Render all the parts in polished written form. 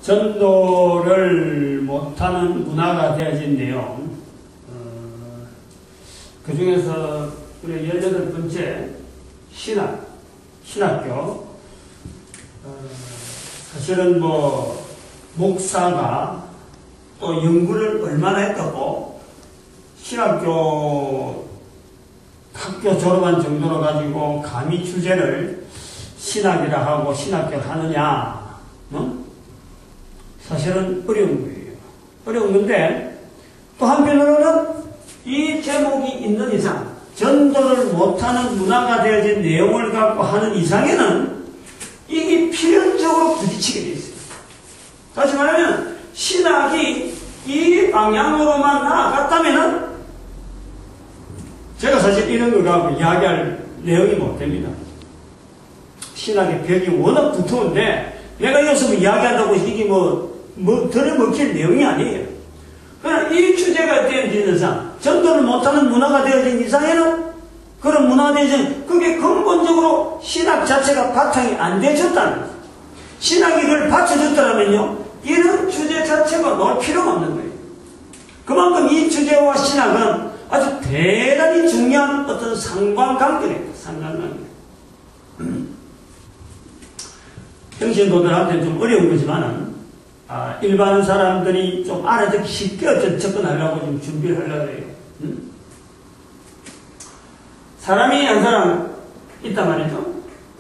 전도를 못하는 문화가 되어진 내용, 그 중에서 우리 18번째 신학교, 사실은 목사가 또 연구를 얼마나 했다고 학교 졸업한 정도로 가지고 감히 주제를 신학이라 하고 신학교를 하느냐, 사실은 어려운 거예요. 어려운 건데, 또 한편으로는 이 제목이 있는 이상, 전도를 못하는 문화가 되어진 내용을 갖고 하는 이상에는 이게 필연적으로 부딪히게 되어 있어요. 다시 말하면, 신학이 이 방향으로만 나아갔다면은, 제가 사실 이런 거 갖고 이야기할 내용이 못 됩니다. 신학의 벽이 워낙 두터운데, 내가 여기서 이야기한다고 이게 들어먹힐 내용이 아니에요. 그러나 이 주제가 되어진 이상, 전도를 못하는 문화가 되어진 이상에는 그런 문화가 되어진, 그게 근본적으로 신학 자체가 바탕이 안 되어졌다는 거예요. 신학이 그걸 받쳐줬더라면요, 이런 주제 자체가 나올 필요가 없는 거예요. 그만큼 이 주제와 신학은 아주 대단히 중요한 어떤 상관관계입니다. 상관관계. 평신도들한테는 좀 어려운 거지만은, 일반 사람들이 좀 알아듣기 쉽게 접근하려고 좀 준비를 하려고 해요. 사람이 한 사람 있단 말이죠.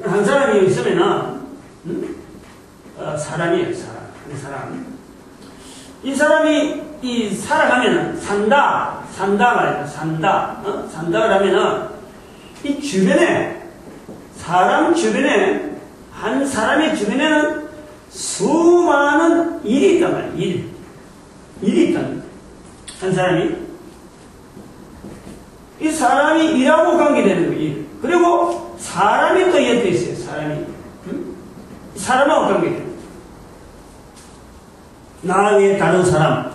한 사람이 있으면은, 사람이에요, 한 사람. 이 사람이 살아가면은, 산다 말이야, 산다 그러면은, 이 주변에, 사람 주변에, 한 사람의 주변에는 수많은 일이 있단 말이에요. 일이 있단 말이에요. 한 사람이. 이 사람이 일하고 관계되는 거예요. 일. 그리고 사람이 또 옆에 있어요. 사람이. 사람하고 관계되는 거예요. 나 외에 다른 사람.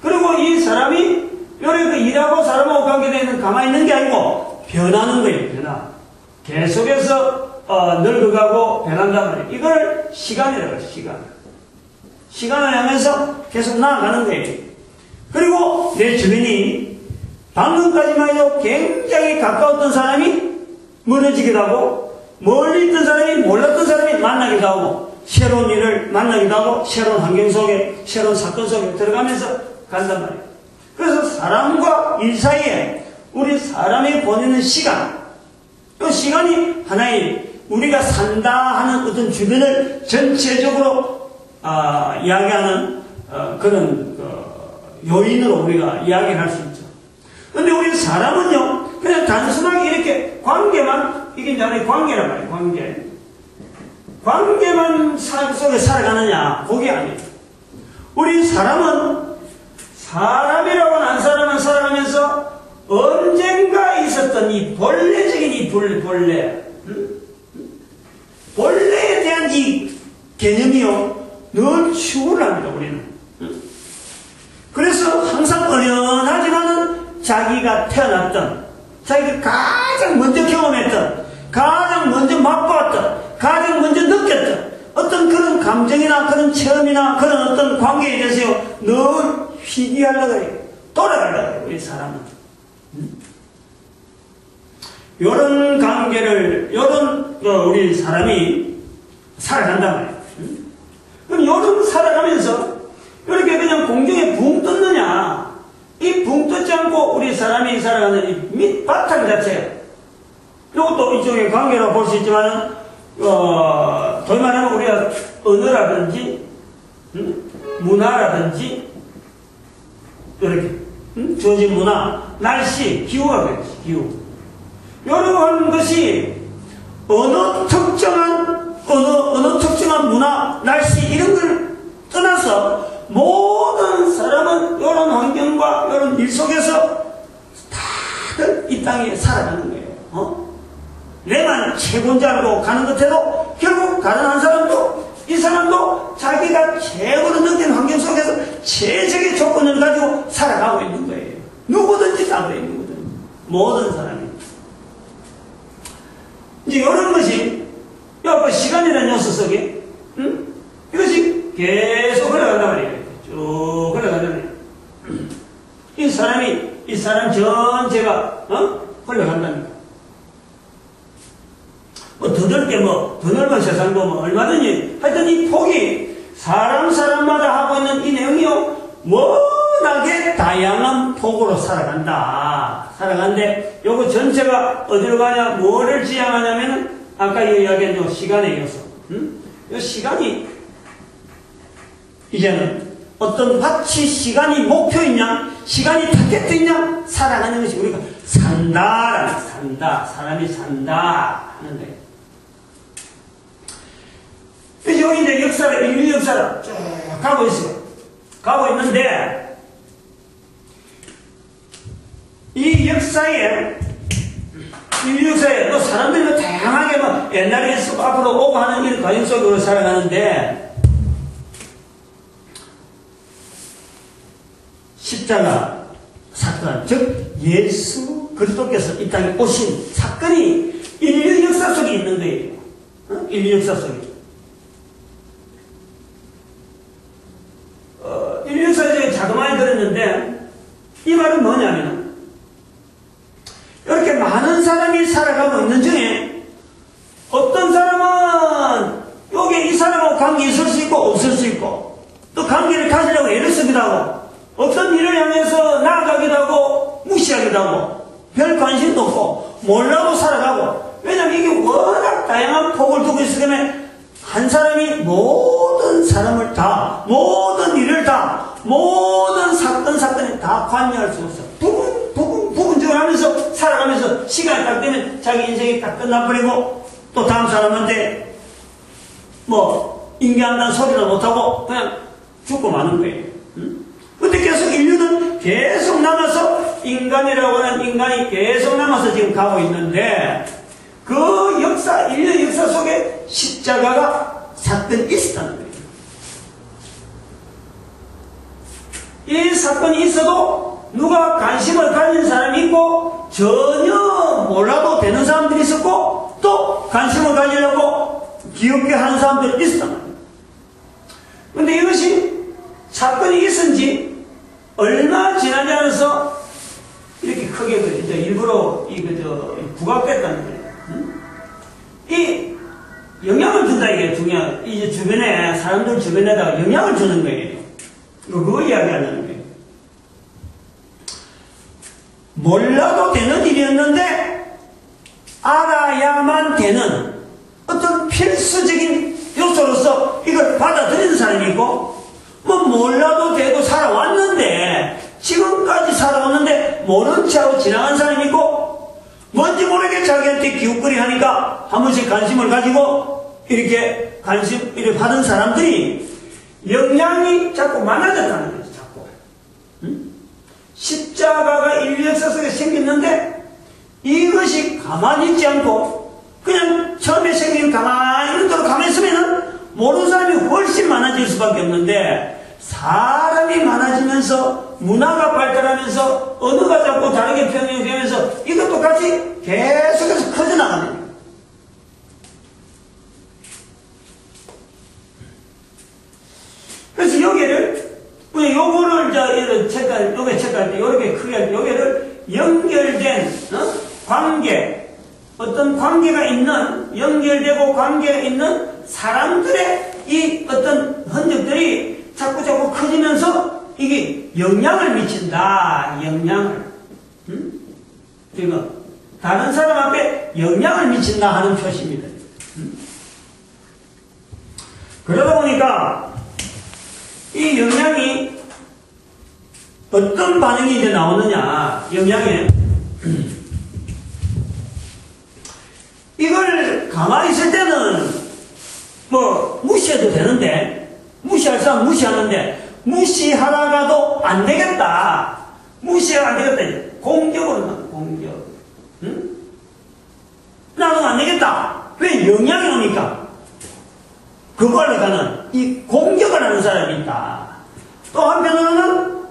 그리고 이 사람이 요렇게 일하고 사람하고 관계되는 가만히 있는 게 아니고 변하는 거예요. 변화. 계속해서 늙어가고 변한단 말이에요. 이걸 시간이라고 해요. 시간을 하면서 계속 나아가는 거예요. 그리고 내 주변이 방금까지만 해도 굉장히 가까웠던 사람이 멀어지기도 하고, 멀리 있던 사람이 몰랐던 사람이 만나기도 하고, 새로운 일을 만나기도 하고, 새로운 환경 속에, 새로운 사건 속에 들어가면서 간단 말이에요. 그래서 사람과 일 사이에 우리 사람이 보내는 시간, 그 시간이 하나의 우리가 산다 하는 어떤 주변을 전체적으로 이야기하는 그런 요인으로 우리가 이야기를 할 수 있죠. 그런데 우리 사람은요, 그냥 단순하게 이렇게 관계만, 이게 이제 관계란 말이에요. 관계만 삶 속에 살아가느냐, 그게 아니에요. 우리 사람은 사람이라고 하는 한 사람은 살아가면서 언젠가 있었던 이 본래적인 이 본래에 대한 이 개념이요, 늘 추구를 합니다, 우리는. 그래서 항상 어련하지만은 자기가 태어났던, 자기가 가장 먼저 경험했던, 가장 먼저 맛보았던, 가장 먼저 느꼈던 어떤 그런 감정이나 그런 체험이나 그런 어떤 관계에 대해서요, 늘 희귀하려고 해요. 돌아가려고 해요, 우리 사람은. 요런 관계를, 우리 사람이 살아간단 말이에요. 그럼 요런 살아가면서, 이렇게 그냥 공중에 붕 떴느냐, 이 붕 떴지 않고 우리 사람이 살아가는 이 밑바탕 자체예요. 이것도 이쪽에 관계라고 볼 수 있지만, 더 말하면 우리가 언어라든지, 문화라든지, 이렇게, 주어진 문화, 날씨, 기후가 그렇지, 기후. 이런 것이 어느 특정한 문화, 날씨, 이런 걸 떠나서 모든 사람은 이런 환경과 이런 일 속에서 다들 이 땅에 살아가는 거예요. 내만 최고인 줄 알고 가는 것 해도 결국 다른 한 사람도, 이 사람도 자기가 최고로 느낀 환경 속에서 최적의 조건을 가지고 살아가고 있는 거예요. 누구든지 다 그래 있는 거거든요. 모든 사람이. 이제 이런 것이, 요 시간이라는 요소 속에, 이것이 계속 흘러간단 말이에요. 쭉 흘러간단 말이에요. 이 사람 전체가, 흘러간다니까. 더 넓은 세상도 얼마든지, 하여튼 이 폭이 사람마다 하고 있는 이 내용이요, 워낙에 다양한 폭으로 살아가는데, 요거 전체가 어디로 가냐, 뭐를 지향하냐면은, 아까 이야기한 요 시간의 요소. 요 시간이, 이제는 어떤 마치 시간이 목표이냐, 시간이 타겟이냐, 살아가는 것이 우리가 사람이 산다 하는 거예요. 여기 이제 인류 역사를 쭉 가고 있어요. 가고 있는데, 이 역사에, 인류 역사에 또 사람들이 다양하게 옛날에 있었고 앞으로 오고 하는 이런 과정 속으로 살아가는데, 십자가 사건, 즉 예수 그리스도께서 이 땅에 오신 사건이 인류 역사 속에 있는 거예요. 인류 역사 속에. 인류 역사에 자그마히 들었는데, 이 말은 뭐냐면, 이렇게 많은 사람이 살아가고 있는 중에 어떤 사람은 여기 이 사람하고 관계 있을 수 있고 없을 수 있고, 또 관계를 가지려고 애를 쓰기도 하고, 어떤 일을 향해서 나아가기도 하고 무시하기도 하고 별 관심도 없고 몰라도 살아가고, 왜냐하면 이게 워낙 다양한 폭을 두고 있기 때문에 한 사람이 모든 사람을 다, 모든 일을 다, 모든 사건에 다 관여할 수 없어. 부분적으로 하면서 살아가면서 시간이 딱 되면 자기 인생이 딱 끝나버리고 또 다음 사람한테 인계한다는 소리도 못하고 그냥 죽고 마는 거예요. 근데 계속 인류는 계속 남아서, 인간이라고 하는 인간이 계속 남아서 지금 가고 있는데, 그 역사, 인류 역사 속에 십자가가 사건이 있었다는 거예요. 이 사건이 있어도 누가 관심을 가진 사람이 있고, 전혀 몰라도 되는 사람들이 있었고, 또 관심을 가지려고 귀엽게 하는 사람들이 있었단 말이에요. 근데 이것이 사건이 있은지 얼마 지나지 않아서 이렇게 크게 이제 일부러 부각됐다는 거예요. 이 영향을 준다, 이게 중요한. 이제 주변에, 사람들 주변에다가 영향을 주는 거예요. 그거 이야기하는 거예요. 몰라도 되는 일이었는데 알아야만 되는 어떤 필수적인 요소로서 이걸 받아들이는 사람이 있고, 몰라도 되고 살아왔는데, 지금까지 살아왔는데 모른 체하고 지나간 사람이 있고, 뭔지 모르게 자기한테 기웃거리 하니까 한 번씩 관심을 가지고 이렇게 관심을 받은 사람들이 영향이 자꾸 많아졌다는 거예요. 자꾸. 십자가가 인류 역사 속에 생겼는데 이것이 가만히 있지 않고 그냥 처음에 생긴 가만히 있는 대로 가만히 있으면은 모르는 사람이 훨씬 많아질 수밖에 없는데, 사람이 많아지면서 문화가 발달하면서 언어가 자꾸 다르게 표현이 되면서 이것도 같이 계속해서 커져나가는 거예요. 그래서 여기를 우리 요거를 이런 체크할 때 요렇게 크게 할 때 여기를 연결된 관계, 어떤 관계가 있는, 연결되고 관계가 있는 사람들의 이 어떤 흔적들이 자꾸 커지면서 이게 영향을 미친다. 영향을. 이거 다른 사람 앞에 영향을 미친다 하는 표시입니다. 그러다 보니까 이 영향이 어떤 반응이 이제 나오느냐, 영향에. 이걸 가만히 있을 때는 무시해도 되는데, 무시할 사람 무시하는데, 무시하다가도 안 되겠다. 무시가 안 되겠다. 공격으로 나, 공격. 나는 안 되겠다. 왜 영향이 오니까? 그걸로 가는 이 공격을 하는 사람이 있다. 또 한편으로는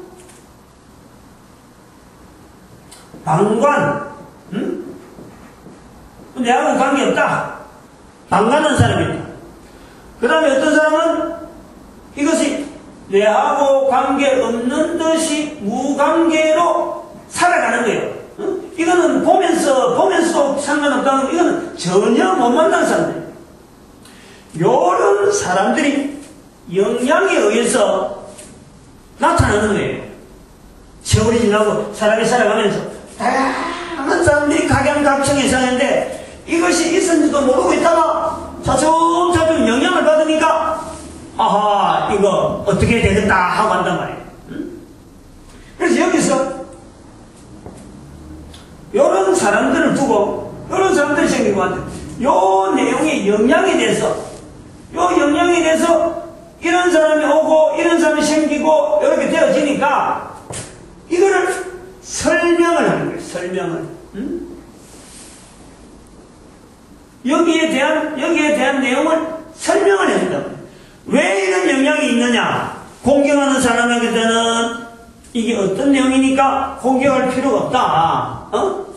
방관. 내하고 관계없다. 방관한 사람이다. 그 다음에 어떤 사람은 이것이 내하고 관계없는 듯이 무관계로 살아가는 거예요. 이거는 보면서도 상관없다는, 이거는 전혀 못 만나는 사람들. 요런 사람들이 영향에 의해서 나타나는 거예요. 세월이 지나고 사람이 살아가면서 다양한 사람들이 각양각층에 사는데 이것이 있었는지도 모르고 있다가 차츰차츰 영향을 받으니까 아하, 이거 어떻게 되겠다 하고 한단 말이에요. 그래서 여기서 요런 사람들을 두고 요런 사람들이 생기고 한데 요 내용의 영향에 대해서 이런 사람이 오고 이런 사람이 생기고 이렇게 되어지니까 이거를 설명을 하는 거예요. 설명을. 여기에 대한 내용을 설명을 해야 된다. 왜 이런 영향이 있느냐? 공경하는 사람에게는 이게 어떤 내용이니까 공경할 필요가 없다.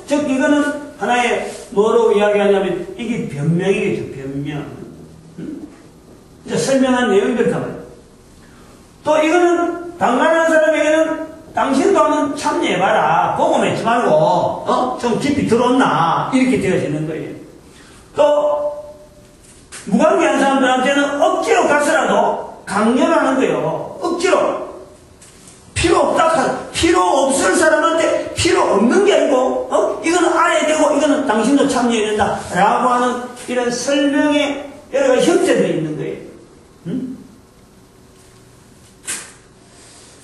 즉 이거는 하나의 뭐로 이야기하냐면 이게 변명이겠죠. 변명. 이제 설명한 내용이 그렇단 말이에요. 또 이거는 방관하는 사람에게는 당신도 한번 참여해봐라. 보고 맺지 말고 좀 깊이 들어온나 이렇게 되어지는 거예요. 또 무관계한 사람들한테는 억지로 가서라도 강요하는 거예요. 억지로. 필요 없을 사람한테 필요 없는 게 아니고 이거는 알아야 되고 이거는 당신도 참여해야 된다 라고 하는 이런 설명의 여러 가지 형태들이 있는 거예요.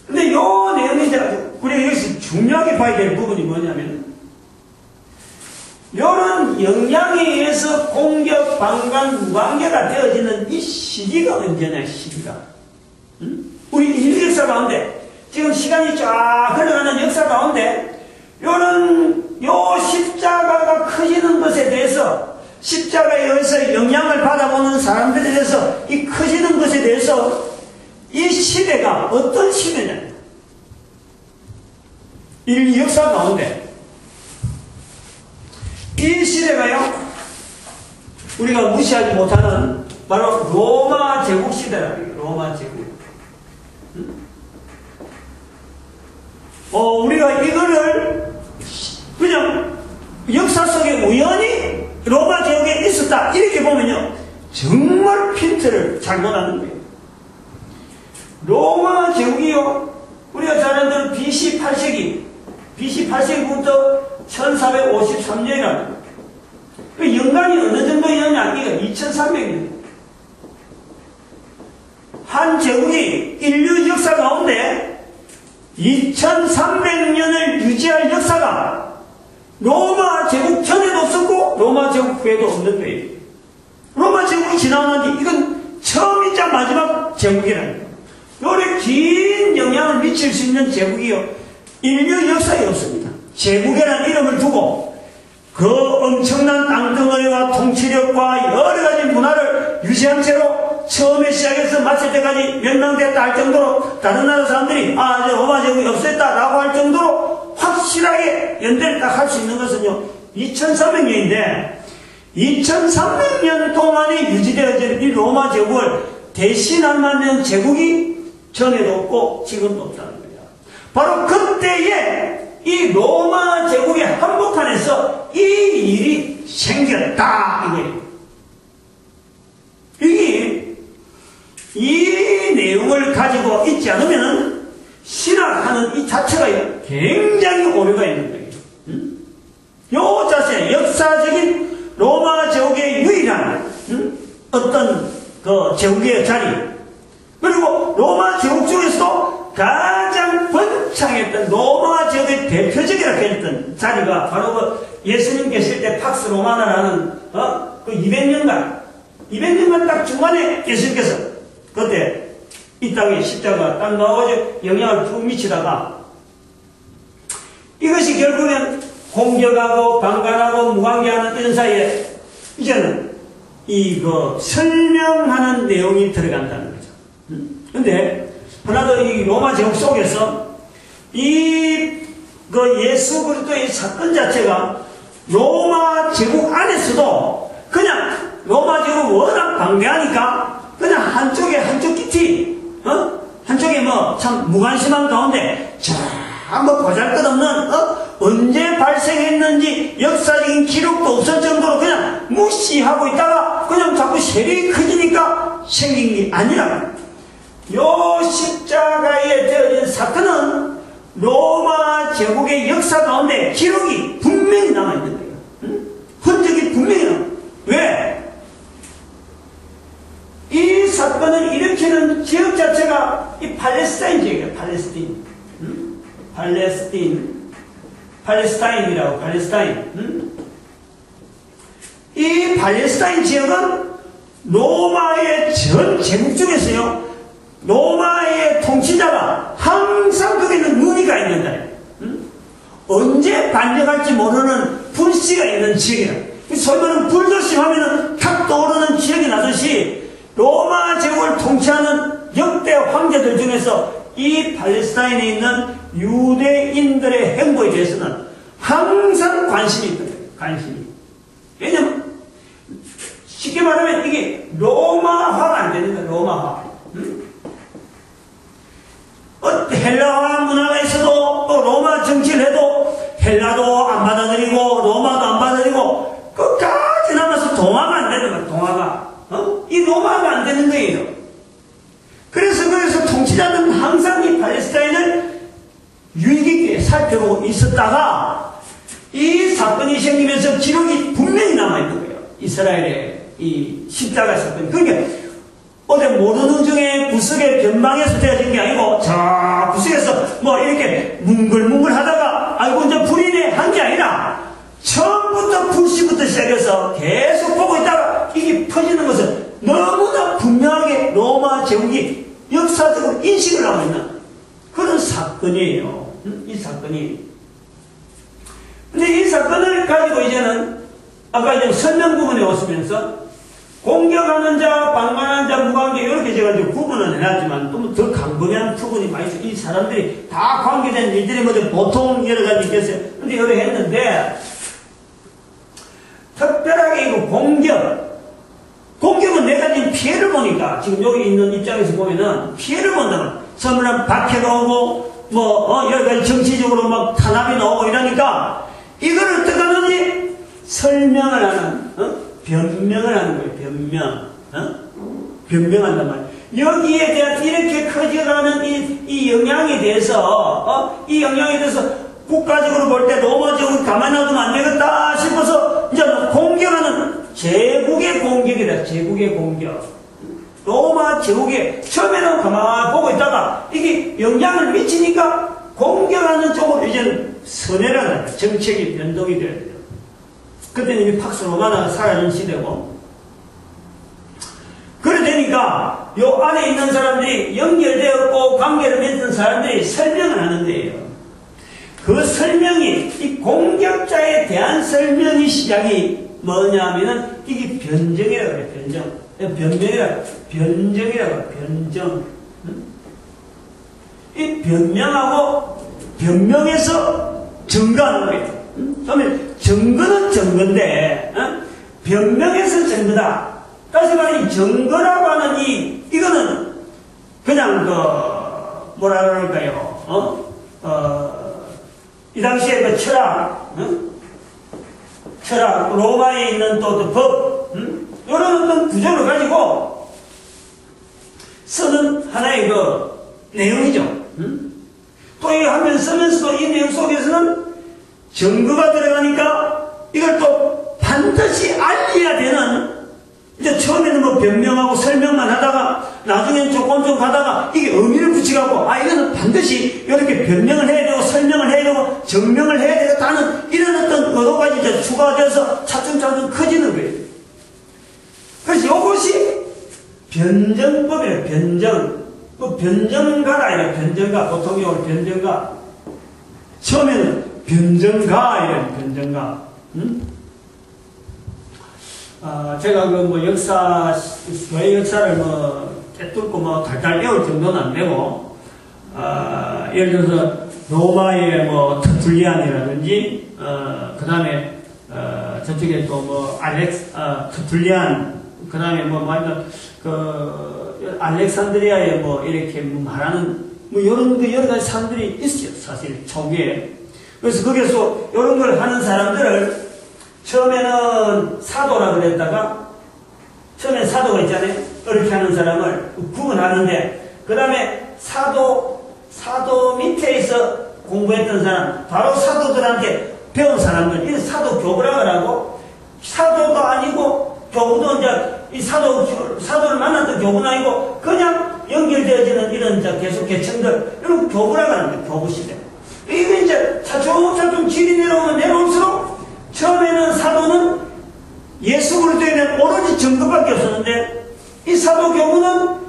근데 요 내용이 이제 우리가 여기서 중요하게 봐야 될 부분이 뭐냐면 요런 영향에 의해서 공격, 방관, 무관계가 되어지는 이 시기가 언제냐, 시기가. 우리 인류 역사 가운데, 지금 시간이 쫙 흘러가는 역사 가운데, 요 십자가가 커지는 것에 대해서, 십자가에 의해서 영향을 받아보는 사람들에 대해서, 이 커지는 것에 대해서, 이 시대가 어떤 시대냐. 인류 역사 가운데, 이 시대가요, 우리가 무시하지 못하는 바로 로마 제국 시대라고 해요. 로마 제국. 우리가 이거를 그냥 역사 속에 우연히 로마 제국에 있었다 이렇게 보면요, 정말 핀트를 잘못하는 거예요. 로마 제국이요, 우리가 잘 아는 대로 BC 8세기부터 1453년이라는 그 연간이 어느 정도였냐? 이거 2300년. 한 제국이 인류 역사 가운데 2300년을 유지할 역사가 로마 제국 전에도 없었고 로마 제국 후에도 없는 거예요. 로마 제국이 지나고 뒤 이건 처음이자 마지막 제국이라는 거예요. 이렇게 긴 영향을 미칠 수 있는 제국이요, 인류 역사에 없습니다. 제국이라는 이름을 두고 그 엄청난 땅덩어리와 통치력과 여러가지 문화를 유지한 채로 처음에 시작해서 마칠 때까지 멸망됐다 할 정도로 다른 나라 사람들이 이제 로마 제국이 없었다 라고 할 정도로 확실하게 연대를 딱 할 수 있는 것은요, 2300년인데 2300년 동안에 유지되어진 이 로마 제국을 대신할 만한 제국이 전에도 없고 지금도 없다는 거예요. 바로 그때에 이 로마 제국의 한복판에서 이 일이 생겼다 이거예요. 이게 이 내용을 가지고 있지 않으면 신학하는 이 자체가 굉장히 오류가 있는 거예요. 요 자체 역사적인 로마 제국의 유일한 어떤 그 제국의 자리, 그리고 로마 제국 중에서도 가장 번창했던 로마 제국의 대표적이라 했던 자리가 바로 그 예수님 계실 때 팍스 로마나라는 그 200년간 딱 중간에 예수님께서 그때 이 땅에 십자가 딱 나와가지고 영향을 쭉 미치다가 이것이 결국엔 공격하고 방관하고 무관계하는 이런 사이에 이제는 그 설명하는 내용이 들어간다는 거죠. 근데 하나 더 이 로마 제국 속에서 그 예수 그리스도의 사건 자체가 로마 제국 안에서도 그냥 로마 제국 워낙 방대하니까 그냥 한쪽 끼티, 한쪽에 뭐 참 무관심한 가운데 뭐 보잘것없는 언제 발생했는지 역사적인 기록도 없을 정도로 그냥 무시하고 있다가 그냥 자꾸 세력이 커지니까 생긴 게 아니라 요 십자가에 되어진 사건은 로마 제국의 역사 가운데 기록이 분명히 남아있는 거예요. 흔적이 분명히 남아요. 왜? 이 사건을 일으키는 지역 자체가 이 팔레스타인 지역이에요. 팔레스타인이라고, 팔레스타인. 이 팔레스타인 지역은 로마의 전 제국 중에서요, 로마의 통치자가 항상 거기는 눈이 가 있는 자예요. 언제 반격할지 모르는 불씨가 있는 지역이라. 소위 말하는 불조심하면은 탁 떠오르는 지역이 나듯이 로마 제국을 통치하는 역대 황제들 중에서 이 팔레스타인에 있는 유대인들의 행보에 대해서는 항상 관심이 있거든요. 관심이. 왜냐면 쉽게 말하면 이게 로마화가 안 되는 거예요. 로마화. 헬라화 문화가 있어도 또 로마 정치를 해도 헬라도 안 받아들이고 로마도 안 받아들이고 끝까지 남아서 동화가 안 되는 거예요. 동화가. 이 로마가 안 되는 거예요. 그래서 통치자들은 항상 이 팔레스타인을 유익 있게 살펴보고 있었다가 이 사건이 생기면서 기록이 분명히 남아있는 거예요. 이스라엘의 이 십자가 사건. 그러니까 어제 모르는 중에 구석의 변방에서 되어진 게 아니고 저 구석에서 뭐 이렇게 뭉글뭉글 하다가 아이고 이제 불이네 한 게 아니라 처음부터 불씨부터 시작해서 계속 보고 있다가 이게 퍼지는 것은 너무나 분명하게 로마 제국이 역사적으로 인식을 하고 있는 그런 사건이에요. 이 사건이. 근데 이 사건을 가지고 이제는 아까 이제 설명 부분에 오시면서 공격하는 자, 방관하는 자, 무관계 이렇게 제가 이제 구분은 해놨지만 또 더 강건한 부분이 많이 있어요. 이 사람들이 다 관계된 일들이 뭐 보통 여러 가지 있겠어요. 근데 여러 했는데 특별하게 이거 공격은 내가 지금 피해를 보니까 지금 여기 있는 입장에서 보면은 피해를 본다면 선물한 박해가 오고 여러 가지 정치적으로 막 탄압이 나오고 이러니까 이걸 어떻게 하는지 설명을 하는 변명을 하는 거예요. 변명한단 말이에요. 여기에 대한 이렇게 커져가는 이 영향에 대해서 국가적으로 볼 때 로마 제국을 가만히 놔두면 안 되겠다 싶어서 이제 공격하는 제국의 공격이다. 제국의 공격. 로마 제국에 처음에는 가만히 보고 있다가 이게 영향을 미치니까 공격하는 쪽으로 이제는 선회라는 정책이 변동이 돼야 돼요. 그때는 이미 팍스 로마나가 사라진 시대고. 그래 되니까 요 안에 있는 사람들이 연결되었고 관계를 맺은 사람들이 설명을 하는데요. 그 설명이 이 공격자에 대한 설명이 시작이 뭐냐면은 이게 변정이라고 그래요. 변정이라고 해요. 변정. 이 변명하고 변명해서 증거하는 거예요. 그러면 증거는 증거인데 변명해서 증거다. 다시 말해 증거라고 하는 이거는 그냥 뭐라 그럴까요? 이 당시에 그 철학, 로마에 있는 또 법, 이런 어떤 구조를 가지고 쓰는 하나의 내용이죠. 또 이거 하면 쓰면서도 이 내용 속에서는 증거가 들어가니까 이걸 또 반드시 알려야 되는, 이제 처음에는 뭐 변명하고 설명만 하다가 나중에는 조금 가다가 이게 의미를 붙이고 이거는 반드시 이렇게 변명을 해야 되고 설명을 해야 되고 증명을 해야 되겠다는 이런 어떤 의도가 이제 추가돼서 차츰차츰 커지는 거예요. 그래서 이것이 변정법이에요. 변정. 변정가가 아니라 변정가. 보통 이걸 변정가. 처음에는 변정가 이래요. 변정가. 제가 교회 역사를 깨뚫고 달달 배울 정도는 안 되고, 예를 들어서 로마의 터툴리안이라든지, 그 다음에 저쪽에 또 뭐, 투툴리안, 그 다음에 뭐, 완전, 알렉산드리아에 뭐, 이렇게 뭐 말하는, 뭐, 여러 가지 사람들이 있어요, 사실, 초기에. 그래서 거기서 이런 걸 하는 사람들을 처음에는 사도라 그랬다가, 처음에 사도가 있잖아요. 이렇게 하는 사람을 구분하는데, 그 다음에 사도 밑에서 공부했던 사람, 바로 사도들한테 배운 사람들, 이 사도 교부라고 하고, 사도도 아니고, 교부도 이제, 이 사도를 만났던 교부는 아니고, 그냥 연결되어지는 이런 계속 계층들, 이런 교부라고 하는 거예요, 교부시대. 이게 이제 차츰차츰 질이 내려올수록, 처음에는 사도는 예수 그리스도에는 오로지 증거밖에 없었는데, 이 사도 교부는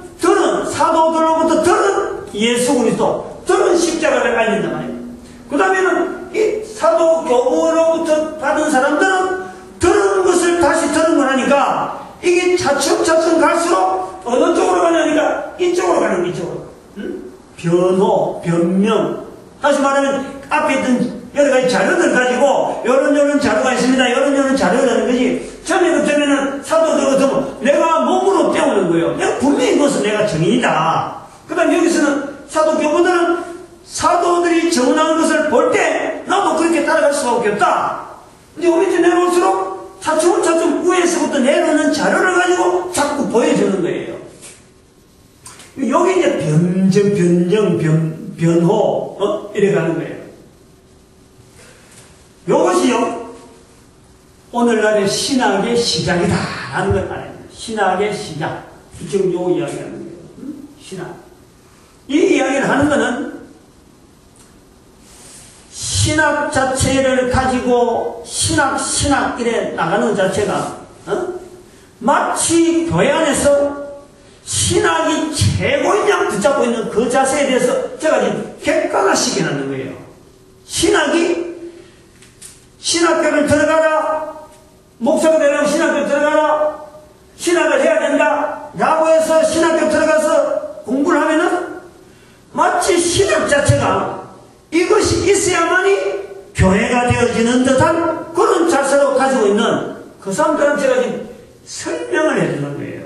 사도들로부터 들은 예수 그리스도, 들은 십자가를 알린단 말이에요. 그 다음에는 이 사도 교부로부터 받은 사람들은 들은 것을 다시 들은 거라니까, 이게 차츰차츰 갈수록 어느 쪽으로 가냐니까 이쪽으로 가는 거예요, 이쪽으로. 변호, 변명. 다시 말하면 앞에 있던 여러 가지 자료들 가지고 이런 자료가 있습니다. 이런 자료라는 거지. 처음에는 사도들 같으면 내가 몸으로 때우는 거예요. 내가 분명히 이것은 내가 증인이다. 그 다음 여기서는 사도 교부들은 사도들이 증언하는 것을 볼 때 나도 그렇게 따라갈 수밖에 없다. 근데 밑에 내려올수록 차츰차츰 위에서부터 내려오는 자료를 가지고 자꾸 보여주는 거예요. 여기 이제 변호, 이래 가는 거예요. 요것이요, 오늘날의 신학의 시작이다라는 걸 알아야 돼요. 신학의 시작. 지금 요 이야기하는 거예요. 신학. 이 이야기를 하는 거는 신학 자체를 가지고 신학 이래 나가는 것 자체가 마치 교회 안에서 신학이 최고인 양 붙잡고 있는 그 자세에 대해서 제가 지금 객관화시켜놓는 거예요. 신학교를 들어가라, 목사가 되려면 신학교 들어가라, 신학을 해야 된다 라고 해서 신학교 들어가서 공부를 하면은 마치 신학 자체가 이것이 있어야만이 교회가 되어지는 듯한 그런 자세로 가지고 있는 그 사람들한테 제가 지금 설명을 해주는 거예요.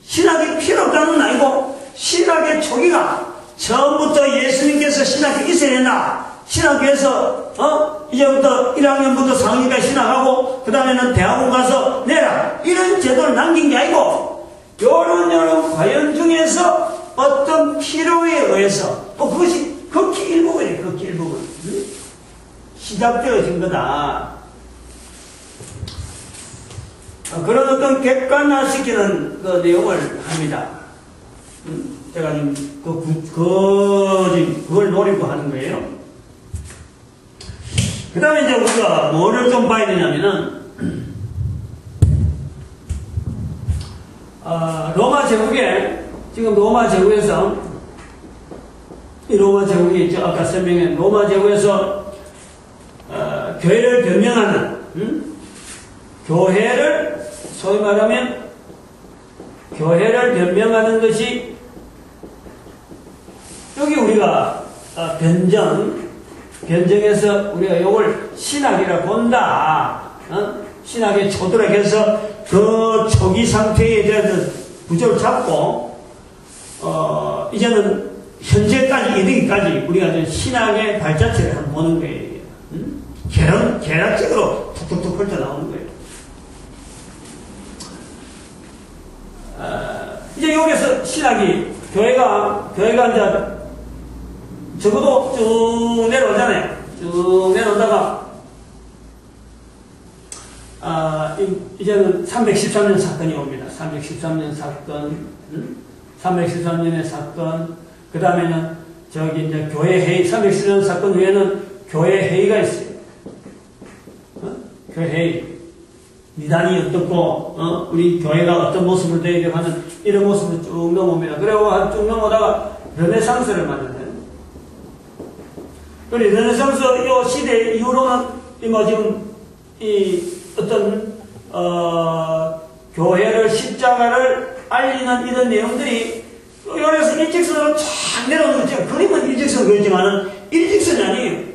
신학이 필요 없다는 건 아니고, 신학의 초기가 처음부터 예수님께서 신학이 있어야 된다. 신학교에서 이제부터 1학년부터 4학년까지 신학하고 그 다음에는 대학원 가서 내라, 이런 제도를 남긴 게 아니고, 요런 과연 중에서 어떤 필요에 의해서 또 그것이 극히 일부분이에요. 극히 일부분. 시작되어진 거다. 그런 어떤 객관화시키는 그 내용을 합니다. 제가 지금 그걸 노리고 하는 거예요. 그 다음에 이제 우리가 뭐를 좀 봐야 되냐면은, 로마 제국에, 지금 로마 제국에서, 이 로마 제국이 있죠. 아까 설명한 로마 제국에서, 교회를 변명하는, 교회를, 소위 말하면, 교회를 변명하는 것이, 여기 우리가, 변정해서 우리가 이걸 신학이라 본다. 신학의 초들에게서 그 초기 상태에 대한 구조를 잡고, 이제는 현재까지 이르기까지 우리가 신학의 발자취를 한번 보는 거예요. 계략적으로 툭툭툭 펼쳐 나오는 거예요. 이제 여기서 신학이, 교회가 이제 적어도 쭉 내려오잖아요. 쭉 내려오다가, 이제는 313년 사건이 옵니다. 313년 사건, 313년의 사건, 그 다음에는 저기 이제 교회 회의, 313년 사건 후에는 교회 회의가 있어요. 교회 회의. 미단이 어떻고, 우리 교회가 어떤 모습을 되려고 하는 이런 모습을 쭉 넘어옵니다. 그리고 쭉 넘어다가 르네상스를 만나요. 그리고 르네상스 이 시대 이후로는 지금 어떤 교회를 십자가를 알리는 이런 내용들이 여기서 일직선으로 쫙 내려오는 거죠. 그림은 일직선 그렇지만은 일직선이 아니에요.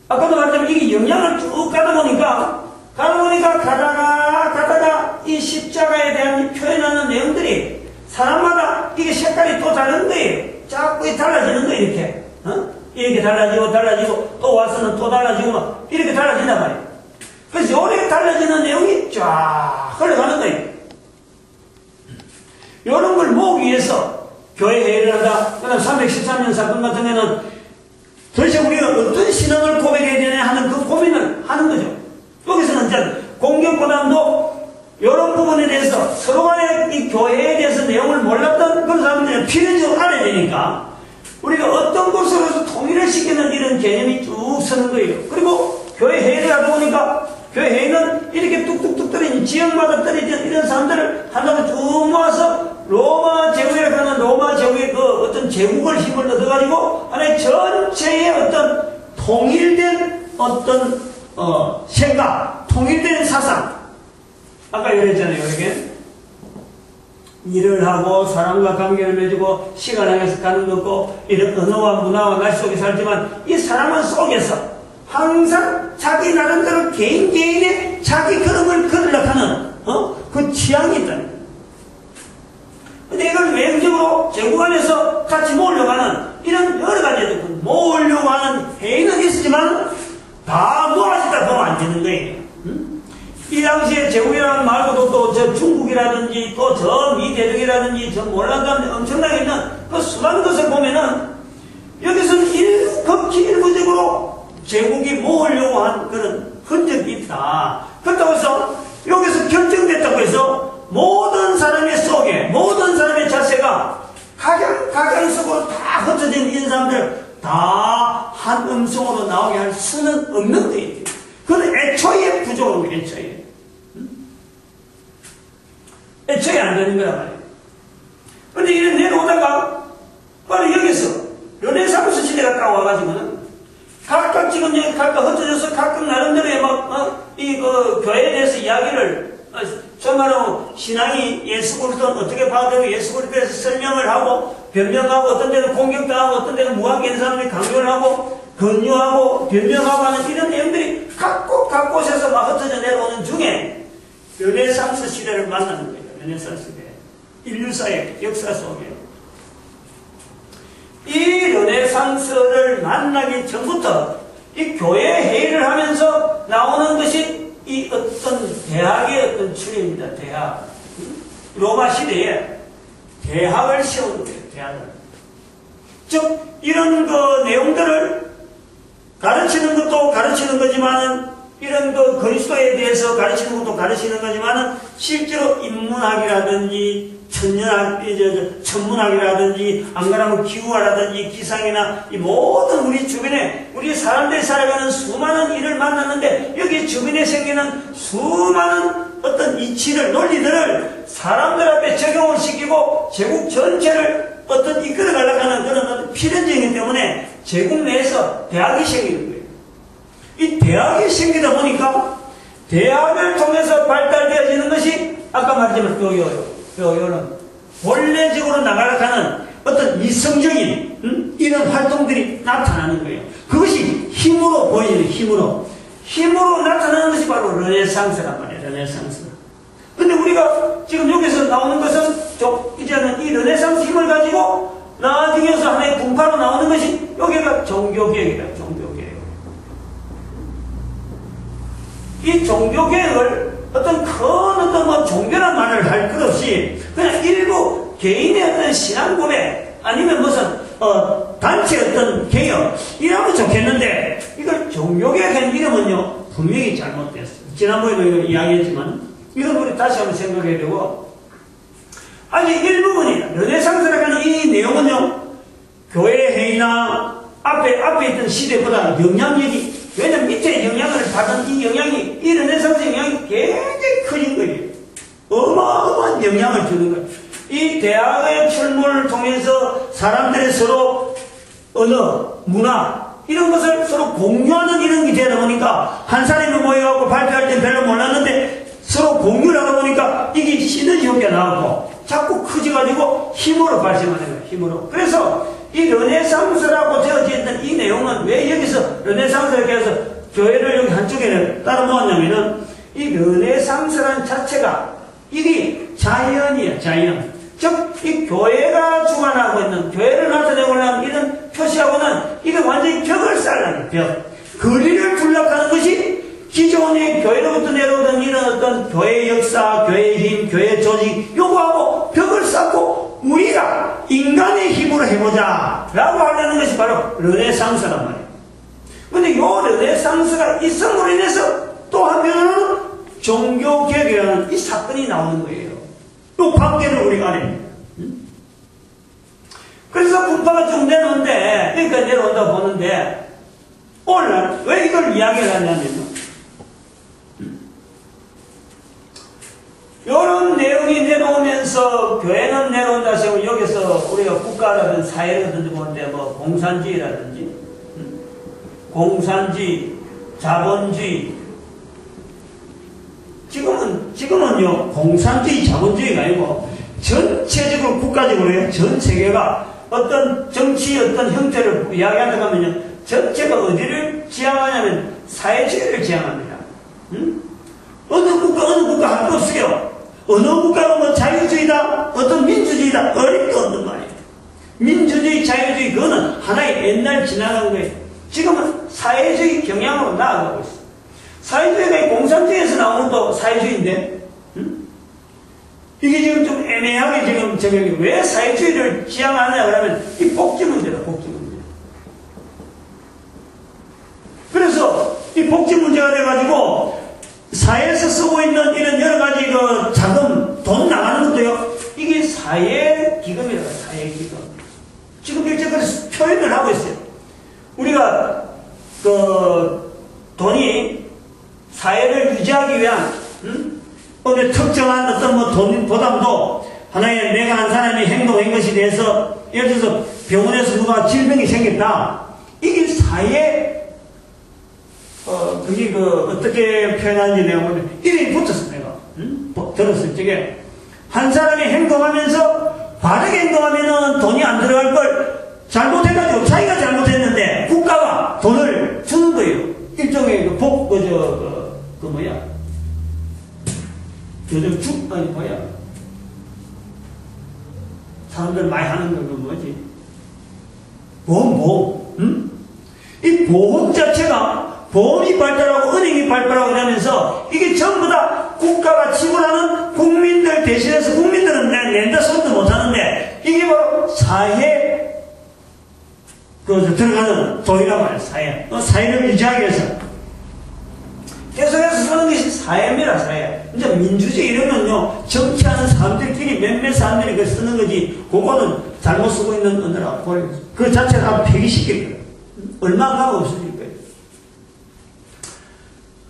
아까도 말했지만 이게 영향을 쭉 가다 보니까 가다가 이 십자가에 대한 표현하는 내용들이 사람마다 이게 색깔이 또 다른 거예요. 자꾸 달라지는 거예요, 이렇게. 이렇게 달라지고, 또 와서는 또 달라지고, 막 이렇게 달라진단 말이에요. 그래서 요렇게 달라지는 내용이 쫙 흘러가는 거예요. 요런 걸 모으기 위해서 교회 회의를 하다, 그 다음 313년 사건 같은 경우는 도대체 우리가 어떤 신앙을 고백해야 되냐 하는 그 고민을 하는 거죠. 여기서는 이제 공격보다도 이런 부분에 대해서 서로 간에 이 교회에 대해서 내용을 몰랐던 그런 사람들이 필연적으로 알아야 되니까 우리가 어떤 곳으로서 통일을 시키는 이런 개념이 쭉 서는 거예요. 그리고 교회 회의를 하다 보니까 교회 회의는 이렇게 뚝뚝뚝 떨어진 지역마다 떨어진 이런 사람들을 하나로 쭉 모아서 로마 제국이라고 하는 로마 제국의 그 어떤 제국을 힘을 얻어가지고 하나의 전체의 어떤 통일된 어떤 생각, 통일된 사상. 아까 얘기했잖아요, 이렇게. 일을 하고 사람과 관계를 맺고 시간을 향해서 가는 거고 이런 언어와 문화와 날씨 속에 살지만 이 사람은 속에서 항상 자기 나름대로 개인의 자기 흐름을 걸으려고 하는 그 취향이 있다. 근데 이걸 외형적으로 제국 안에서 같이 모으려고 하는 이런 여러 가지 모으려고 하는 회의는 있으지만 다 모아지다 보면 안 되는 거예요. 이 당시에 제국이라는 말고도 또 저 중국이라든지 또 저 미대륙이라든지 저 몰라가는데 엄청나게 있는 그 수많은 것을 보면은 여기서는 극히 일부적으로 제국이 모으려고 한 그런 흔적이 있다. 그렇다고 해서 여기서 결정됐다고 해서 모든 사람의 속에 모든 사람의 자세가 각양 속으로 다 흩어진 이 사람들 다 한 음성으로 나오게 할 수는 없는 거예요. 그건 애초에 부족한 거예요. 애초에 안 되는 거란 말이에요. 근데 이래 내려오다가 바로 여기서 르네상스 시대가 딱 와가지고는 각각 지금 각각 흩어져서 각각 나름대로의 그 교회에 대해서 이야기를 정말로 신앙이 예수 그리스도는 어떻게 봐야 되고 예수 그리스도에 대해서 설명을 하고 변명하고 어떤 데는 공격당하고 어떤 데는 무관계인 사람들이 강요를 하고 권유하고 변명하고 하는 이런 내용들이 각 곳에서 막 흩어져 내려오는 중에 르네상스 시대를 만나는 거예요. 르네상스 시대. 인류사의 역사 속에. 이 르네상스를 만나기 전부터 이 교회 회의를 하면서 나오는 것이 이 어떤 대학의 어떤 추리입니다. 대학. 로마 시대에 대학을 세우는 거예요. 대학을. 즉 이런 그 내용들을 가르치는 것도 가르치는 거지만은 이런 그 그리스도에 대해서 가르치는 것도 가르치는 거지만은 실제로 인문학이라든지 천문학이라든지 안 그러면 기후학이라든지 기상이나 이 모든 우리 주변에 우리 사람들이 살아가는 수많은 일을 만났는데 여기 주변에 생기는 수많은 어떤 이치를 논리들을 사람들 앞에 적용을 시키고 제국 전체를 어떤 이끌어가려고 하는 그런 어떤 필연적이기 때문에 제국 내에서 대학이 생기는 거예요. 이 대학이 생기다 보니까 대학을 통해서 발달되어지는 것이 아까 말했지만 요런 본래적으로 나가려고 하는 어떤 이성적인 이런 활동들이 나타나는 거예요. 그것이 힘으로 보이는 힘으로 나타나는 것이 바로 르네상스란 말이에요. 르네상스. 근데 우리가 지금 여기서 나오는 것은 이제는 이 르네상스 힘을 가지고 나중에서 하나의 분파로 나오는 것이 여기가 종교개혁이다. 종교개혁. 이 종교개혁을 어떤 큰 어떤 종교란 말을 할 것 없이 그냥 일부 개인의 어떤 신앙 고백 아니면 무슨 단체 어떤 개혁 이러면 좋겠는데 이걸 종교개혁한 이름은요 분명히 잘못됐어요. 지난번에도 이걸 이야기했지만 이건 우리 다시 한번 생각해야 되고 아니 일부분이다. 르네상스라고 하는 이 내용은요 교회 회의나 앞에 있던 시대보다 영향력이 왜냐면 밑에 영향을 받은 이 영향이 이 르네상스 영향이 굉장히 커진 거예요. 어마어마한 영향을 주는 거예요. 이 대학의 출몰을 통해서 사람들이 서로 언어, 문화 이런 것을 서로 공유하는 이런 게 되다 보니까 한 사람이 모여갖고 발표할 때 별로 몰랐는데 서로 공유를 하다 보니까 이게 시너지 효과가 나오고 자꾸 커져가지고 힘으로 발생하는 거예요. 힘으로. 그래서 이 르네상스라고 되어져 있는 이 내용은 왜 여기서 르네상스라고 해서 교회를 여기 한쪽에 따로 모았냐면은 이 르네상스라는 자체가 이게 자연이에요, 자연. 즉, 이 교회가 주관하고 있는, 교회를 나타내고 하는 이런 표시하고는 이게 완전히 벽을 쌓으려는 벽. 거리를 둘러가는 것이 기존의 교회로부터 내려오던 이런 어떤 교회 역사, 교회의 힘, 교회 조직, 요거하고 벽을 쌓고 우리가 인간의 힘으로 해보자. 라고 하려는 것이 바로 르네상스란 말이에요. 근데 요 르네상스가 있음으로 인해서 또 한편으로는 종교개혁이라는 이 사건이 나오는 거예요. 또 관계를 우리가 안 해요. 그래서 분파가 쭉 내려오는데, 그러니까 내려온다 보는데, 오늘날 왜 이걸 이야기를 하냐면요. 이런 내용이 내려오면서 교회는 내려온다 하시고 여기서 우리가 국가라든지 사회라든지 보는데 뭐 공산주의라든지 공산주의, 자본주의 지금은요 공산주의, 자본주의가 아니고 전체적으로 국가적으로 해요. 전 세계가 어떤 정치 어떤 형태를 이야기하다 가면요 전체가 어디를 지향하냐면 사회주의를 지향합니다. 어느 국가 할 거 없어요. 어느 국가가 뭐 자유주의다, 어떤 민주주의다, 어림도 없는 말이에요. 민주주의, 자유주의, 그거는 하나의 옛날 지나간 거예요. 지금은 사회주의 경향으로 나아가고 있어요. 사회주의가 공산주의에서 나오는 또 사회주의인데, 이게 지금 좀 애매하게 지금 저기 왜 사회주의를 지향하느냐 그러면 이 복지 문제다, 복지 문제. 그래서 이 복지 문제가 돼가지고 사회에서 쓰고 있는 이런 여러 가지 그 자금, 돈 나가는 것도요, 이게 사회기금이라고 해요, 사회기금. 지금 일제 그래서 표현을 하고 있어요. 우리가 그 돈이 사회를 유지하기 위한, 어느 특정한 어떤 뭐 돈 보담도 하나의 내가 한 사람이 행동한 것에 대해서 예를 들어서 병원에서 누가 질병이 생겼다. 이게 사회 그게 어떻게 표현하는지 내가 보면, 이름이 붙었어, 내가. 들었을 적에. 한 사람이 행동하면서, 바르게 행동하면은 돈이 안 들어갈 걸 잘못해가지고, 자기가 잘못했는데, 국가가 돈을 주는 거예요. 일종의 사람들 많이 하는 거, 뭐지? 보험. 이 보험 자체가, 보험이 발달하고 은행이 발달하고 이러면서 이게 전부 다 국가가 지불하는 국민들 대신해서 국민들은 낸다 소리도 못하는데 이게 바로 사회 들어가는 돈이란 말이에요. 사회. 사회를 유지하기 위해서 계속해서 쓰는 것이 사회입니다. 사회. 이제 민주주의 이러면요 정치하는 사람들끼리 몇몇 사람들이 그걸 쓰는 거지 그거는 잘못 쓰고 있는 언어라고 그 자체가 폐기시킬 거예요. 얼마가 없어질 거예요.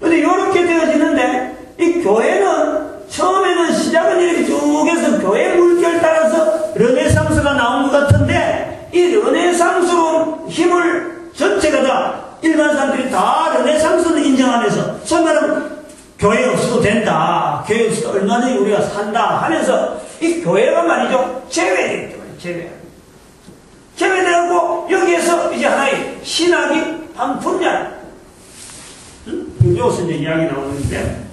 근데 이렇게 되어지는데 이 교회는 처음에는 시작은 이렇게 쭉 해서 교회 물결 따라서 르네상스가 나온 것 같은데 이 르네상스로 힘을 전체가 다 일반 사람들이 다 르네상스를 인정하면서 소위 말하면 교회 없어도 된다, 교회 없어도 얼마든지 우리가 산다 하면서 이 교회가 말이죠 제외되기 때문에 제외되고 여기에서 이제 하나의 신학이 한 분야 여기서 이제 이야기 나오는데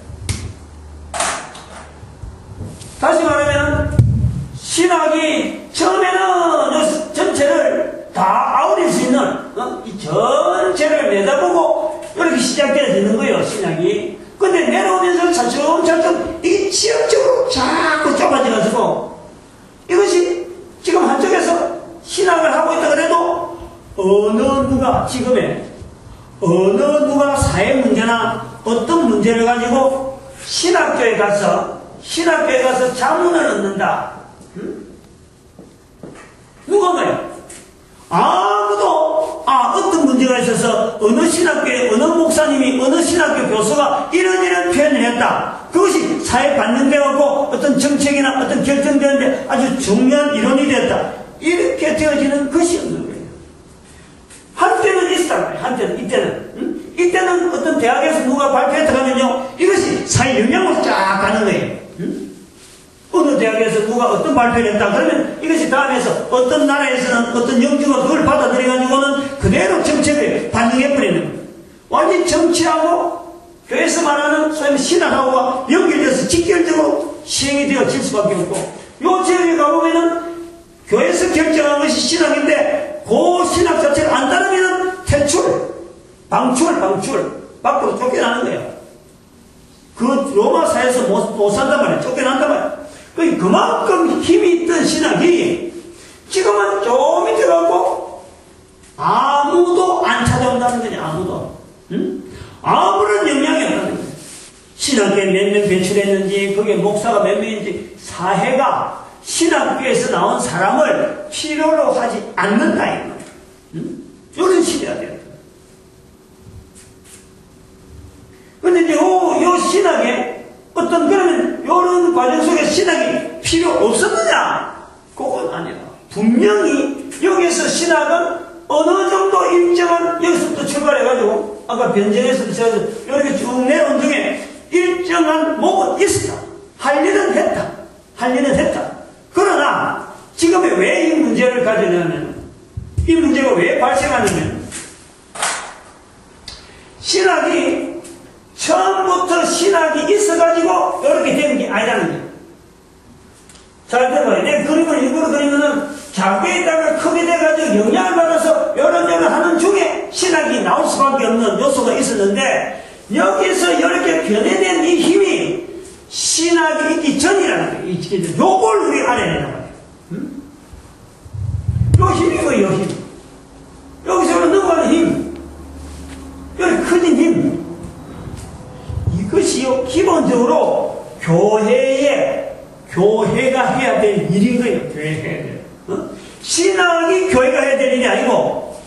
다시 말하면 신학이 처음에는 전체를 다 아우릴 수 있는 이 전체를 내다보고 이렇게 시작되어지는 거예요 신학이. 근데 내려오면서 차츰차츰 이게 지역적으로 자꾸 좁아져가지고 이것이 지금 한쪽에서 신학을 하고 있다 그래도 어느 누가 사회 문제나 어떤 문제를 가지고 신학교에 가서 자문을 얻는다. 누가 말이야? 아무도 어떤 문제가 있어서 어느 신학교에 어느 목사님이 어느 신학교 교수가 이런 표현을 했다. 그것이 사회 반영되었고 어떤 정책이나 어떤 결정되는데 아주 중요한 이론이 됐다. 이렇게 되어지는 것이 없는 거예요. 한때는 있었단 말이에요. 한때는 이때는 어떤 대학에서 누가 발표했다 하면요 이것이 사회 영향으로 쫙 가는 거예요. 어느 대학에서 누가 어떤 발표를 했다. 그러면 이것이 다음에서 어떤 나라에서는 어떤 영주가 그걸 받아들여가지고는 그대로 정책에 반영해버리는 거예요. 완전히 정치하고 교회에서 말하는 소위 신학하고가 연결돼서 직결적으로 시행이 되어질 수밖에 없고, 요 지역에 가보면은 교회에서 결정한 것이 신학인데 그 신학 자체를 안 따르면 퇴출, 방출, 밖으로 쫓겨나는 거예요. 그 로마 사회에서 못 산단 말이에요. 쫓겨난단 말이에요. 그만큼 힘이 있던 신학이 지금은 저 밑에 가고 아무도 안 찾아온다는 거냐. 아무도. 응? 아무런 영향이 없다는 거예요. 신학교에 몇 명 배출했는지, 거기에 목사가 몇 명인지, 사회가 신학교에서 나온 사람을 필요로 하지 않는다 이 말이에요. 응? 이런 시대가 돼요. 근데 이제 요 신학에 어떤 그러면 요런 과정 속에 신학이 필요 없었느냐? 그건 아니라 분명히 여기서 신학은 어느 정도 일정한 여기서부터 출발해가지고 아까 변정에서도 제가 이렇게 쭉 내려온 중에 일정한 목은 있었다. 할 일은 했다. 그러나 지금에 왜 이 문제를 가지냐면, 이 문제가 왜 발생하냐면, 신학이 처음부터 신학이 있어가지고 이렇게 되는 게 아니라는 거예요. 잘 들어봐요. 내 그림을 일부러 그리면은 작게 있다가 크게 돼가지고 영향을 받아서 이런 하는 중에 신학이 나올 수밖에 없는 요소가 있었는데, 여기서 이렇게 변해된 이 힘이 신학이 있기 전이라는 거예요. 요걸 우리 알아내는 거예요. 응? 요 힘이 뭐예요, 요 힘. 여기서 넘어가는 힘. 여기 커진 힘. 이것이요, 기본적으로 교회가 해야 될 일인 거예요. 교회가 해야 될. 어? 신학이 교회가 해야 될 일이 아니고,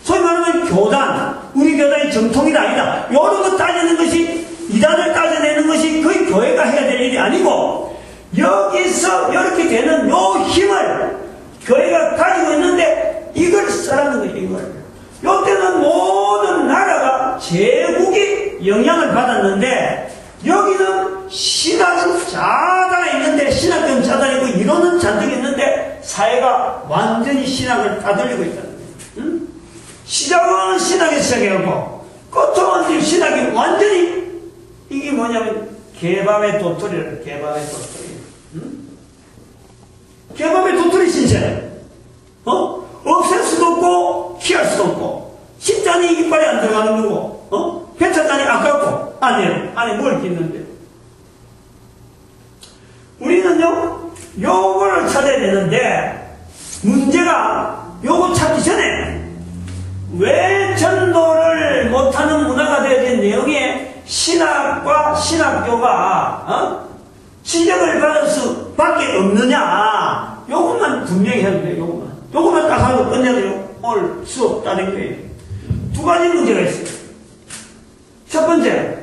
소위 말하면 교단, 우리 교단의 정통이다 아니다. 이런 거 따지는 것이, 이단을 따져내는 것이 거의 교회가 해야 될 일이 아니고, 여기서 이렇게 되는 요 힘을 교회가 가지고 있는데, 이걸 쓰라는 거예요, 이걸. 요때는 모든 나라가 제국이 영향을 받았는데, 여기는 신학은 자다가 있는데, 신학은 자다니고 이론은 잔뜩 있는데, 사회가 완전히 신학을 따돌리고 있다는 거예요. 응? 시작은 신학에 시작해갖고, 끝은 신학이 완전히, 이게 뭐냐면, 개밥의 도토리를, 개밥의 도토리. 응? 개밥의 도토리 신세네. 없앨 수도 없고, 피할 수도 없고, 신자니 이빨이 안 들어가는 거고, 배차자니 아깝고, 아니에요. 안에 뭘 끼는데. 우리는요, 요거를 찾아야 되는데, 문제가 요거 찾기 전에, 왜 전도를 못하는 문화가 되어진 내용에 신학과 신학교가, 지적을 받을 수밖에 없느냐, 요것만 분명히 해야 돼요, 요것만 딱 하고 끝내야 돼요. 오늘 수업 따는 거예요. 두 가지 문제가 있어요. 첫 번째,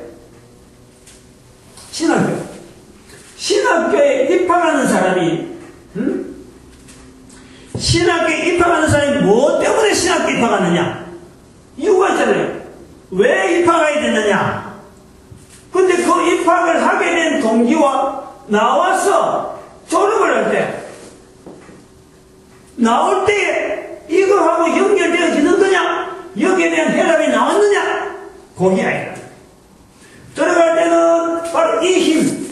신학교에 입학하는 사람이, 신학교에 입학하는 사람이 뭐 때문에 신학교에 입학하느냐? 이유가 있잖아요. 왜 입학하게 됐느냐? 근데 그 입학을 하게 된 동기와 나와서 졸업을 할 때, 나올 때 이거하고 연결되어지는 거냐? 여기에 대한 해답이 나왔느냐? 그게 아니라. 들어갈 때는 바로 이 힘,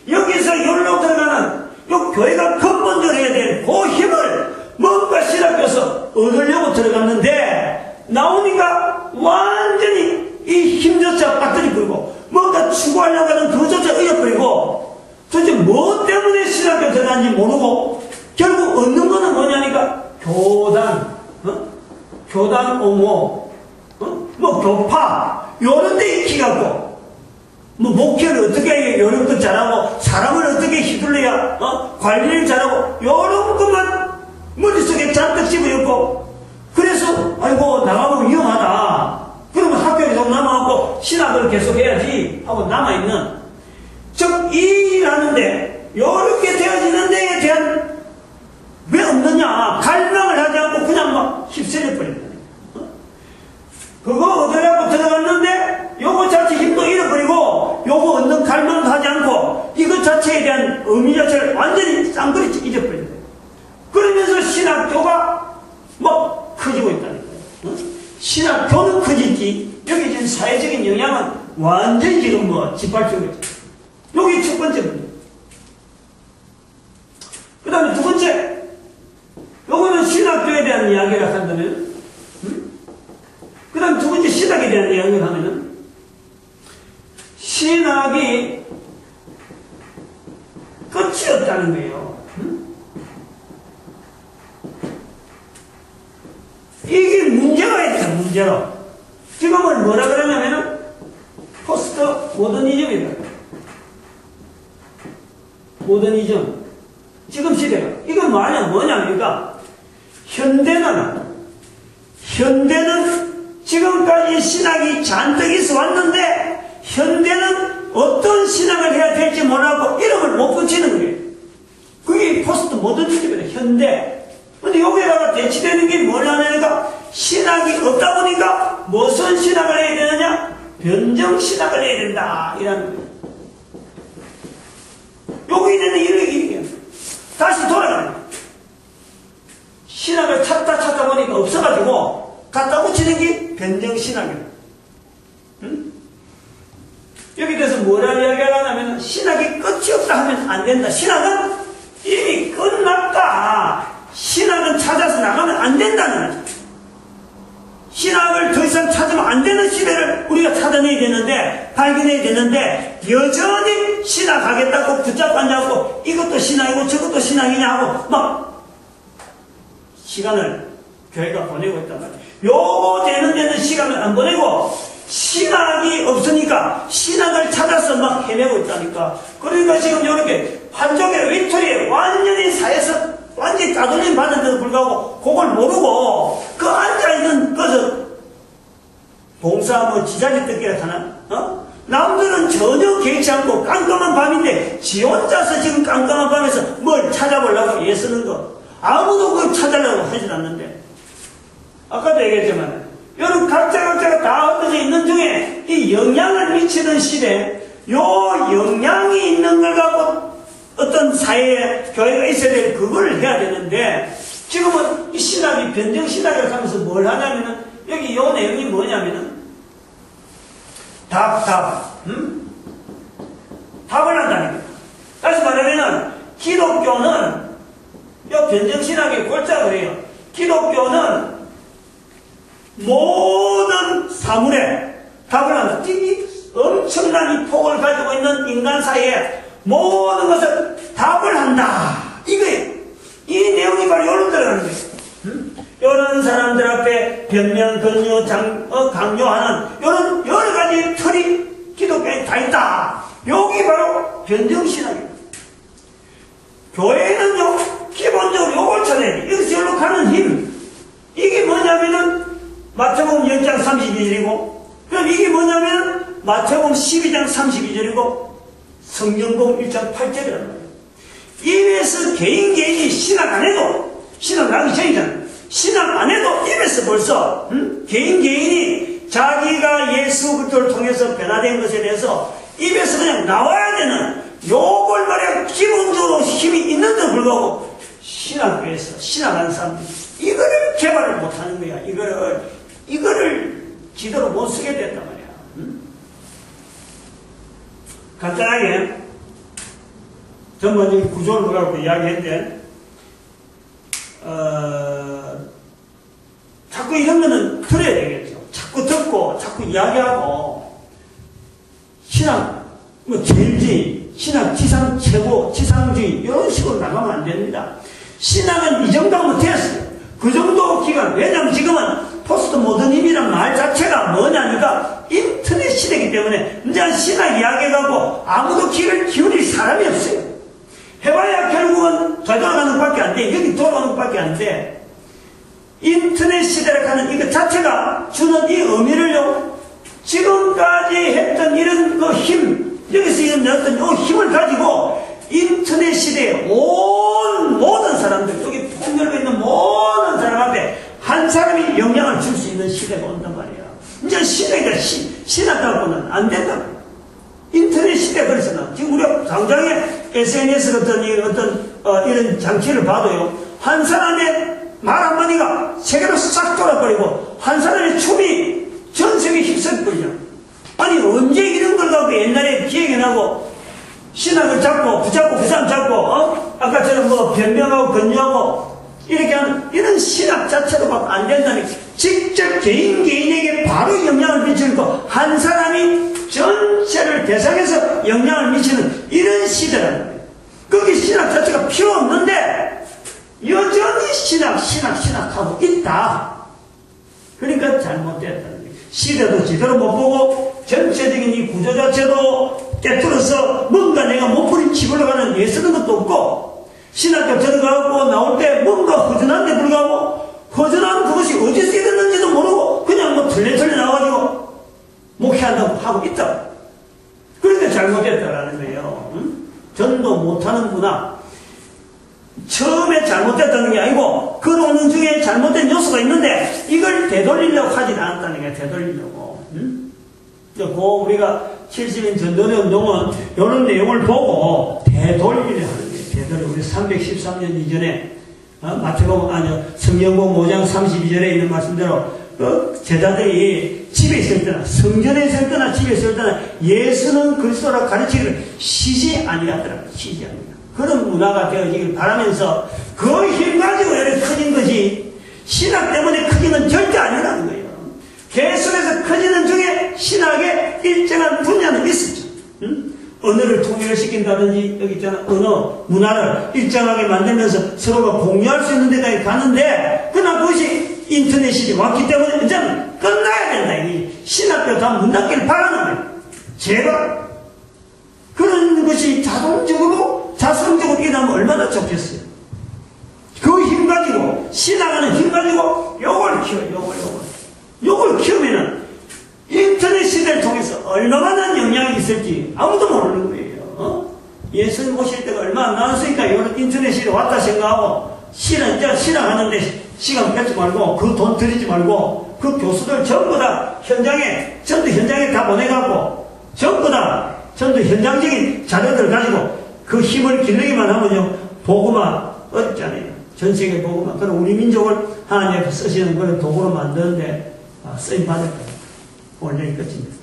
여기서 여기로 들어가는 요 교회가 근본적으로 해야 될 그 힘을 뭔가 신학교에서 얻으려고 들어갔는데, 나오니까 완전히 이 힘조차 빠뜨리 버리고, 뭔가 추구하려고 하는 그조차 잃어버리고, 도대체 뭐 때문에 신학교에 들어갔는지 모르고, 결국 얻는 거는 뭐냐니까, 교단 옹호, 뭐 교파, 요런 데 익히갖고, 뭐 목회를 어떻게 해야 요런 것 잘하고, 사람을 어떻게 휘둘러야, 관리를 잘하고, 요런 것만 머릿속에 잔뜩 집어였고, 그래서, 아이고, 나가면 위험하다. 그러면 학교에 좀 남아갖고, 신학을 계속 해야지, 하고 남아있는, 즉, 이 일하는데, 요렇게 되어지는 데에 대한, 왜 없느냐, 갈망을 하지 않고 그냥 막 휩쓸려버린다. 그거 얻으려고 들어갔는데, 요거 자체 힘도 잃어버리고, 요거 얻는 갈망도 하지 않고, 이것 자체 자체에 대한 의미 자체를 완전히 쌍그리 잊어버려요. 그러면서 신학교가 막 커지고 있다니까요. 신학교는 커지지, 여기 지금 사회적인 영향은 완전히 지금 뭐 짓밟히고 있죠. 여기 첫 번째 문제. 그 다음에 두 번째, 요거는 신학교에 대한 이야기를 한다면, 그 다음 두 번째 신학에 대한 이야기를 하면은, 신학이 끝이 없다는 거예요. 이게 문제가 있어요, 문제로. 지금은 뭐라 그러냐면은, 포스트 모더니즘이다. 모더니즘. 지금 시대가. 이건 뭐냐니까, 현대는 지금까지 신학이 잔뜩 있어 왔는데, 현대는 어떤 신학을 해야 될지 몰라고 이름을 못 붙이는 거예요. 그게 포스트 모더니즘이다, 현대. 근데 여기다가 대치되는 게 뭐냐니까, 신학이 없다 보니까 무슨 신학을 해야 되느냐? 변정신학을 해야 된다. 이라는 거예요. 여기 있는 이렇게 다시 돌아가요. 신학을 찾다 보니까 없어가지고 갖다 붙이는 게 변정신학이에요. 응? 여기 대해서 뭐라 이야기하냐면 신학이 끝이 없다 하면 안 된다. 신학은 이미 끝났다. 신학은 찾아서 나가면 안 된다는 거죠. 신학을 더 이상 찾으면 안 되는 시대를 우리가 찾아내야 되는데, 발견해야 되는데, 여전히 신학하겠다고 붙잡고 앉아갖고 이것도 신학이고 저것도 신학이냐 하고 막 시간을 교회가 보내고 있단 말이에요. 요거 되는 데는 시간을 안 보내고 신학이 없으니까 신학을 찾아서 막 헤매고 있다니까. 그러니까 지금 이렇게 한쪽에 위투리에 완전히 사에서 완전히 따돌림 받는데도 불구하고 그걸 모르고 그 앉아있는 것을 봉사 뭐 지자체 뜯기라 하나? 남들은 전혀 개의치 않고 깜깜한 밤인데 지 혼자서 지금 깜깜한 밤에서 뭘 찾아보려고 애쓰는 거. 아무도 그걸 찾으려고 하진 않는데. 아까도 얘기했지만 여러분 각자가 다 흩어져 있는 중에 이 영향을 미치는 시대, 요 영향이 있는 걸 갖고 어떤 사회에 교회가 있어야 될 그걸 해야 되는데, 지금은 이 신학이 변정신학이라고 하면서 뭘 하냐면은, 여기 요 내용이 뭐냐면은, 답을 한다는 거예요. 다시 말하면은, 기독교는, 요 변정신학의 골자가 해요. 기독교는 모든 사물에 답을 한다. 이 엄청난 이 폭을 가지고 있는 인간 사이에 모든 것을 답을 한다. 이거예요. 이 내용이 바로 요런 들어가는 거예요. 요런 사람들 앞에 변명, 권유, 강요하는 요런 여러 가지 틀이 기독교에 다 있다. 여기 바로 변정신학이에요. 교회는요, 기본적으로 요걸 찾아야 돼. 여기서 여기로 가는 힘. 이게 뭐냐면은, 마태복음 10장 32절이고, 그럼 이게 뭐냐면, 마태복음 12장 32절이고, 성경복음 1장 8절이란 말이에요. 입에서 개인이 신학 안 해도, 신학 하기 전이잖아요. 신학 안 해도 입에서 벌써, 개인이 자기가 예수 그리스도를 통해서 변화된 것에 대해서 입에서 그냥 나와야 되는, 요걸 말이야, 기본적으로 힘이 있는데도 불구하고, 신학교에서, 신학하는 사람들이 이거를 개발을 못하는 거야. 이거를 지도로 못 쓰게 됐단 말이야. 간단하게 전반적인 구조를 갖고 이야기했는데, 자꾸 이런 거는 들어야 되겠죠. 자꾸 듣고 자꾸 이야기하고, 신학 뭐 제일주의, 신학 지상 최고, 지상주의 이런 식으로 나가면 안 됩니다. 신학은 이 정도 하면 됐어요. 그 정도 기간. 왜냐하면 지금은 포스트 모더니즘이란 말 자체가 뭐냐니까 인터넷 시대이기 때문에 이제 신학 이야기하고 아무도 귀를 기울일 사람이 없어요. 해봐야 결국은 되돌아가는 것밖에 안 돼. 여기 돌아가는 것밖에 안 돼. 인터넷 시대라고 하는 이것 자체가 주는 이 의미를요, 지금까지 했던 이런 그 힘, 여기서 이런 어떤 이 힘을 가지고 인터넷 시대에 모든 사람들, 여기 폭렬고 있는 모든 사람한테 한 사람이 영향을 줄 수 있는 시대가 온단 말이야. 이제 시대가 신학 갖고는 안 된다. 인터넷 시대 그래서는 지금 우리가 당장에 SNS 같은 이런 장치를 봐도요, 한 사람의 말 한마디가 세계로 싹 돌아버리고, 한 사람의 춤이 전 세계에 휩쓸거려. 아니, 언제 이런 걸 갖고 옛날에 기억해나고, 신학을 붙잡고, 그 사람 잡고, 아까처럼 변명하고, 건조하고, 이렇게 하는, 이런 신학 자체도 막 안 된다니, 직접 개인에게 바로 영향을 미칠 거, 한 사람이 전체를 대상해서 영향을 미치는 이런 시대라는 거예요. 거기 신학 자체가 필요 없는데, 여전히 신학하고 있다. 그러니까 잘못됐다는 거예요. 시대도 제대로 못 보고, 전체적인 이 구조 자체도 깨뚫어서 뭔가 내가 몸부림 치고러 가는 예쓰는 것도 없고, 신학교 들어가고 나올 때 뭔가 허전한데 불구하고, 허전한 그것이 어디서 일어났는지도 모르고, 그냥 털레 나와가지고, 목회한다고 하고 있다. 그러니까 잘못됐다라는 거예요. 응? 전도 못하는 문화. 처음에 잘못됐다는 게 아니고, 그러는 중에 잘못된 요소가 있는데, 이걸 되돌리려고 하진 않았다는 거예요. 되돌리려고. 응? 우리가 70인 전도대 운동은 이런 내용을 보고 되돌리려 하는 거예요. 우리 313년 이전에, 성경복 5장 32절에 있는 말씀대로, 제자들이 집에 있을 때나, 성전에 있을 때나, 집에 있을 때나, 예수는 그리스도라 가르치기를 쉬지 아니하더라. 쉬지 아니하더라. 그런 문화가 되어지길 바라면서, 그 힘 가지고 이렇게 커진 것이, 신학 때문에 크기는 절대 아니라는 거예요. 계속해서 커지는 중에 신학의 일정한 분야는 있었죠. 응? 언어를 통일시킨다든지, 여기 있잖아, 언어, 문화를 일정하게 만들면서 서로가 공유할 수 있는 데까지 갔는데, 그러나 그것이 인터넷이 왔기 때문에 이제는 끝나야 된다. 이게 신학교 다 문 닫기를 바라는 거예요. 제발. 그런 것이 자성적으로 일어나면 얼마나 좋겠어요. 그 힘 가지고, 신학하는 힘 가지고, 요걸 키우면은, 인터넷 시대를 통해서 얼마나 영향이 있을지 아무도 모르는 거예요. 예수님 오실 때가 얼마 안 남았으니까 이런 인터넷 시대 왔다 생각하고, 신학하는데 시간 뺏지 말고, 그 돈 들이지 말고, 그 교수들 전부 다 전도 현장에 다 보내갖고, 전부 현장적인 자료들 가지고 그 힘을 기르기만 하면요, 복음화 어렵잖아요. 전 세계 복음화. 그럼 우리 민족을 하나님 앞에 쓰시는 그런 도구로 만드는데 쓰임 받을 거예요. 오늘 여기 끝입니다.